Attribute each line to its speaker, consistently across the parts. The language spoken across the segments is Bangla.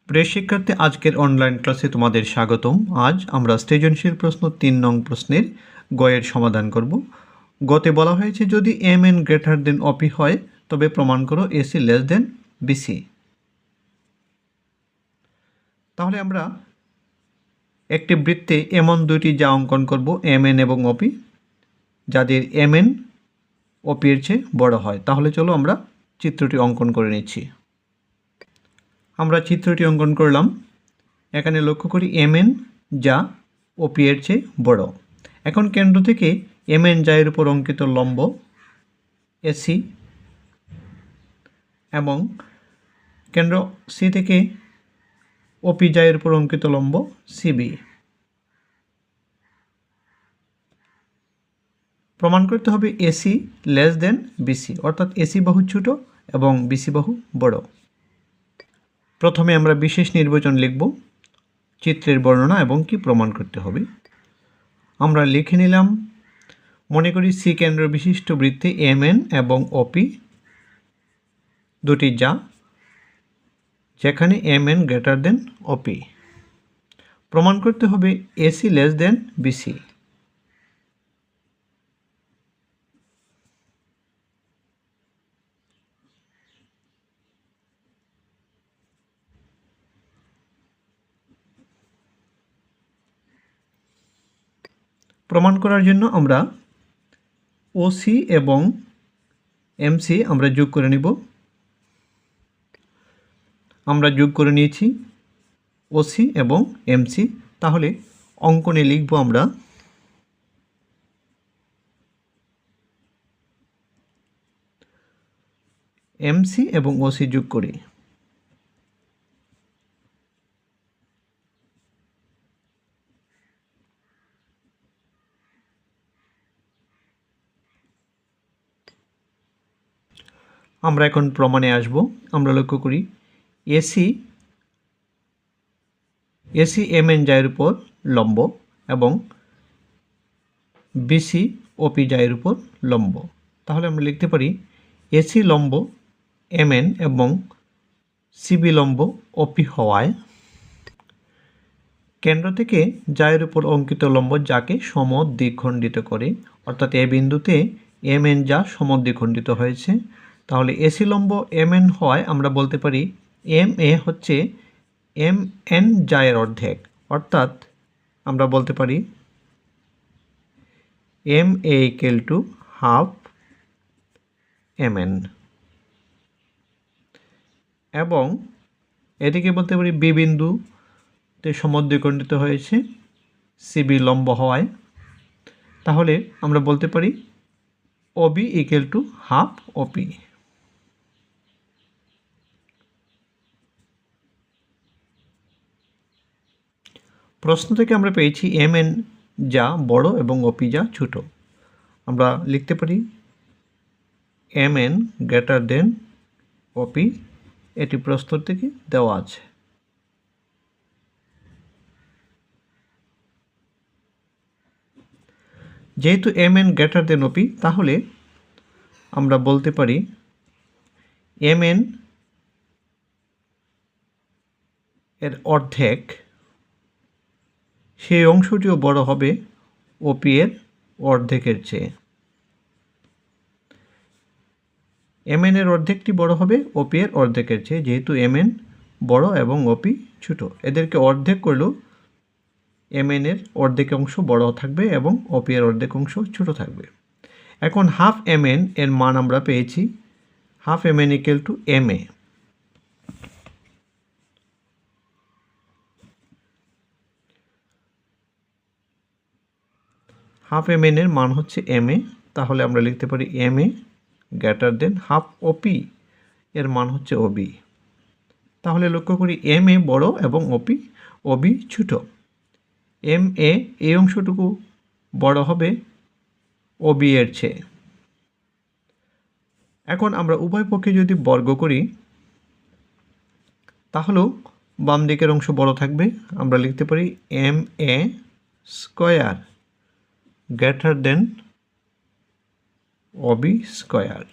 Speaker 1: প্রিয় শিক্ষার্থী, আজকের অনলাইন ক্লাসে তোমাদের স্বাগতম। আজ আমরা সৃজনশীল প্রশ্ন 3 নং প্রশ্নের গয়ের সমাধান করব। গতে বলা হয়েছে যদি এম এন গ্রেটার দেন অপি হয় তবে প্রমাণ করো এসি লেস দেন বিসি। তাহলে আমরা একটি বৃত্তে এমন দুইটি যা অঙ্কন করব, এম এন এবং অপি, যাদের এম এন অপি এর চেয়ে বড় হয়। তাহলে চলো আমরা চিত্রটি অঙ্কন করে নিচ্ছি। আমরা চিত্রটি অঙ্কন করলাম। এখানে লক্ষ্য করি এম এন যা ওপি এর চেয়ে বড়। এখন কেন্দ্র থেকে এম এন যা এর উপর অঙ্কিত লম্ব এসি এবং কেন্দ্র সি থেকে ওপি যা এর উপর অঙ্কিত লম্ব সিবি। প্রমাণ করতে হবে এসি লেস দেন বিসি, অর্থাৎ এসি বাহু ছোট এবং বিসি বাহু বড়। প্রথমে আমরা বিশেষ নির্বাচন লিখব, চিত্রের বর্ণনা এবং কি প্রমাণ করতে হবে আমরা লিখে নিলাম। মনে করি সি কেন্দ্র বিশিষ্ট বৃত্তে এম এন এবং ওপি দুটি যা, যেখানে এম এন গ্রেটার দেন ওপি। প্রমাণ করতে হবে এসি লেস দেন বিসি। প্রমাণ করার জন্য আমরা ওসি এবং এমসি আমরা যোগ করে নিব। আমরা যোগ করে নিয়েছি ওসি এবং এমসি। তাহলে অঙ্কনে লিখব আমরা এমসি এবং ওসি যোগ করি। আমরা এখন প্রমাণে আসব। আমরা লক্ষ্য করি এসি এম এন জায়ের উপর লম্ব এবং বিসি ওপি জায়ের উপর লম্ব। তাহলে আমরা লিখতে পারি এসি লম্ব এম এন এবং সিবি লম্ব ওপি হওয়ায় কেন্দ্র থেকে জায়ের উপর অঙ্কিত লম্ব যাকে সমদ্বিখণ্ডিত করে, অর্থাৎ এ বিন্দুতে এম এন যা সমদ্বিখণ্ডিত হয়েছে। তাহলে এসি লম্ব এম এন হওয়ায় আমরা বলতে পারি এম এ হচ্ছে এম এন জায়ের অর্ধেক, অর্থাৎ আমরা বলতে পারি M A equal to half M N. এবং এদিকে বলতে পারি বি বিন্দুতে সমদ্বিখণ্ডিত হয়েছে সিবি লম্ব হওয়ায়। তাহলে আমরা বলতে পারি ওবি ইকুয়াল টু হাফ ওপি। প্রশ্ন থেকে আমরা পেয়েছি এম এন যা বড় এবং ওপি যা ছোট। আমরা লিখতে পারি এম এন গ্রেটার দেন ওপি, এটি প্রশ্ন থেকে দেওয়া আছে। যেহেতু এম এন গ্রেটার দেন ওপি, তাহলে আমরা বলতে পারি এম এন এর অর্ধেক, সেই অংশটিও বড় হবে ওপি এর অর্ধেকের চেয়ে। এম এন এর অর্ধেকটি বড় হবে ওপি এর অর্ধেকের চেয়ে। যেহেতু এম এন বড় এবং ওপি ছোট, এদেরকে অর্ধেক করলেও এম এন এর অর্ধেক অংশ বড় থাকবে এবং ওপি এর অর্ধেক অংশ ছোট থাকবে। এখন হাফ এম এন এর মান আমরা পেয়েছি half M N equal to M A. Half M N এর মান হচ্ছে এম এ। তাহলে আমরা লিখতে পারি M A greater than half OP এর মান হচ্ছে ওবি। তাহলে লক্ষ্য করি এম এ বড় এবং ওবি ছোট। এম এ এই অংশটুকু বড় হবে ওবি এর চেয়ে। এখন আমরা উভয় পক্ষে যদি বর্গ করি তাহলেও বাম দিকের অংশ বড় থাকবে। আমরা লিখতে পারি M A square greater than OB square.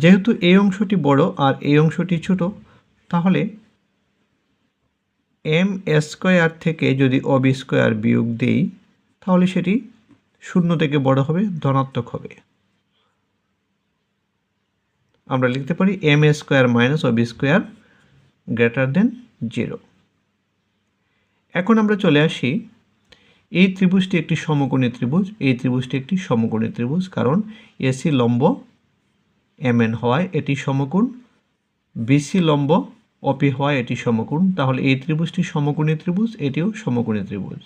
Speaker 1: যেহেতু এই অংশটি বড় আর এই অংশটি ছোট, তাহলে এম স্কোয়ার থেকে যদি অবি স্কোয়ার বিয়োগ দিই তাহলে সেটি 0 থেকে বড় হবে, ধনাত্মক হবে। আমরা লিখতে পারি এম স্কোয়ার মাইনাস অবি স্কোয়ার গ্রেটার দেন 0। এখন আমরা চলে আসি, এই ত্রিভুজটি একটি সমকোণী ত্রিভুজ, এই ত্রিভুজটি একটি সমকোণী ত্রিভুজ, কারণ এসি লম্ব এমএন হওয়ায় এটি সমকোণ, বিসি লম্ব অপি হওয়ায় এটি সমকোণ। তাহলে এই ত্রিভুজটি সমকোণী ত্রিভুজ, এটিও সমকোণী ত্রিভুজ।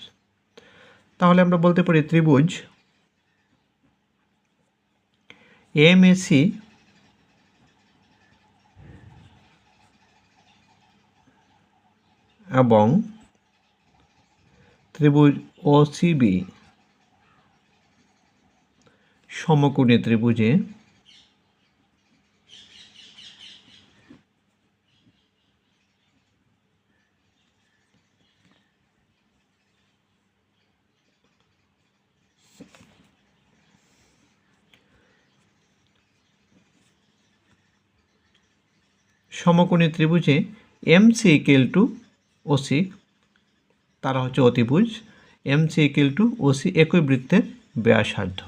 Speaker 1: তাহলে আমরা বলতে পারি ত্রিভুজ এমএসি এবং ত্রিভুজ ওসিবি সমকোণী ত্রিভুজে সমকোণী ত্রিভুজে এমসি ইকুয়াল টু ওসি, তারা হচ্ছে অতিভুজ। এমসি ইকুয়াল টু ওসি একই বৃত্তের ব্যাসার্ধ।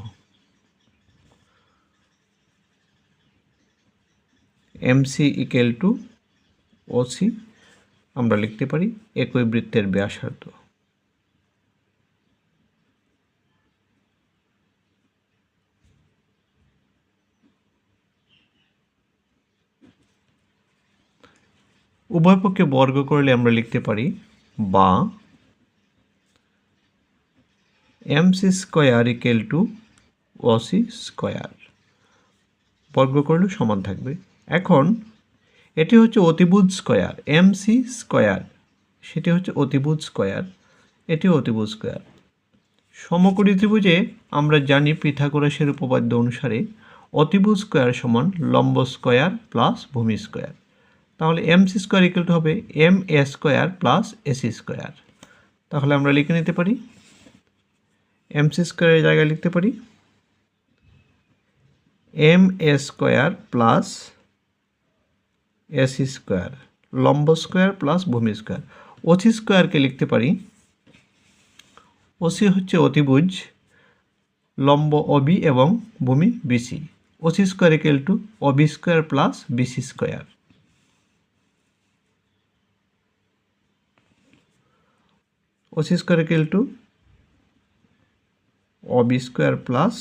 Speaker 1: এমসি ইকুয়াল টু ওসি আমরা লিখতে পারি একই বৃত্তের ব্যাসার্ধ। উভয় পক্ষে বর্গ করলে আমরা লিখতে পারি বা MC square equal two OC square, বর্গ করলে সমান থাকবে। এখন এটি হচ্ছে অতিভুজ স্কোয়ার, এমসি স্কোয়ার, সেটি হচ্ছে অতিভুজ স্কোয়ার, এটিও অতিভুজ স্কোয়ার। সমকোণী ত্রিভুজে আমরা জানি পিথাগোরাসের উপপাদ্য অনুসারে অতিভুজ স্কোয়ার সমান লম্ব স্কোয়ার প্লাস ভূমি স্কোয়ার। তাহলে এমসি স্কোয়ার ইকুয়াল টু হবে M A square plus AC square. তাহলে আমরা লিখে নিতে পারি এমসি স্কোয়ারের জায়গায় লিখতে পারি এম এ স্কোয়ার প্লাস এসি স্কোয়ার, লম্ব স্কোয়ার প্লাস ভূমি স্কোয়ার। ওসি স্কোয়ারকে লিখতে পারি, ওসি হচ্ছে অতিভুজ, লম্ব অবি এবং ভূমি BC. OC square equal to AB square plus BC square. OC square equal to AB square plus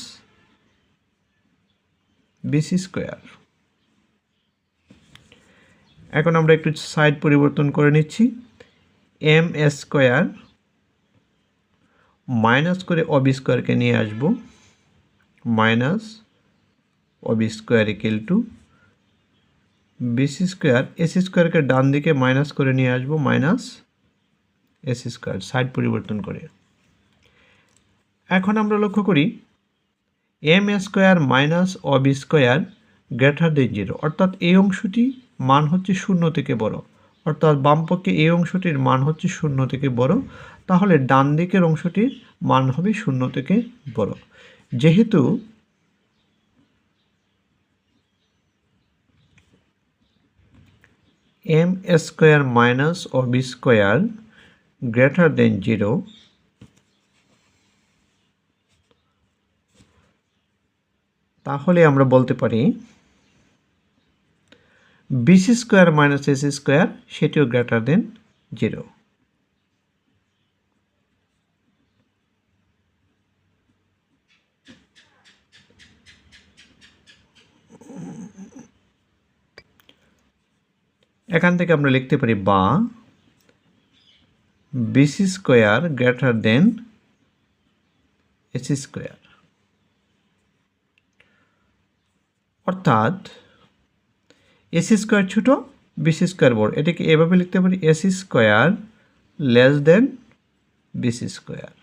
Speaker 1: BC square. এখন আমরা একটু সাইড পরিবর্তন করে নিচ্ছি। এম স্কোয়ার মাইনাস করে অবি স্কোয়ারকে নিয়ে আসব, minus Abhi square equal to BC square. AC স্কোয়ারকে ডান দিকে মাইনাস করে নিয়ে আসব, মাইনাস এসি স্কোয়ার, সাইড পরিবর্তন করে। এখন আমরা লক্ষ্য করি এম স্কোয়ার মাইনাস অবি স্কোয়ার গ্রেটার দেন 0, অর্থাৎ এই অংশটি মান হচ্ছে 0 থেকে বড়, অর্থাৎ বামপক্ষে এই অংশটির মান হচ্ছে 0 থেকে বড়, তাহলে ডান দিকের অংশটির মান হবে 0 থেকে বড়। যেহেতু এম স্কোয়ার মাইনাস অবি স্কোয়ার গ্রেটার দেন 0, তাহলে আমরা বলতে পারি BC square minus AC square সেটিও গ্রেটার দেন 0। এখান থেকে আমরা লিখতে পারি বা BC square greater than AC square, অর্থাৎ এসি স্কোয়ার ছোট, বিসি স্কোয়ার বড়। এটাকে এভাবে লিখতে পারি AC square less than BC square.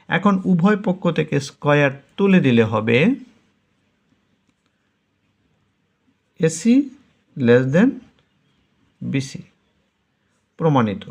Speaker 1: এখন উভয় পক্ষ থেকে স্কোয়ার তুলে দিলে হবে এসি লেস দেন বিসি, প্রমাণিত।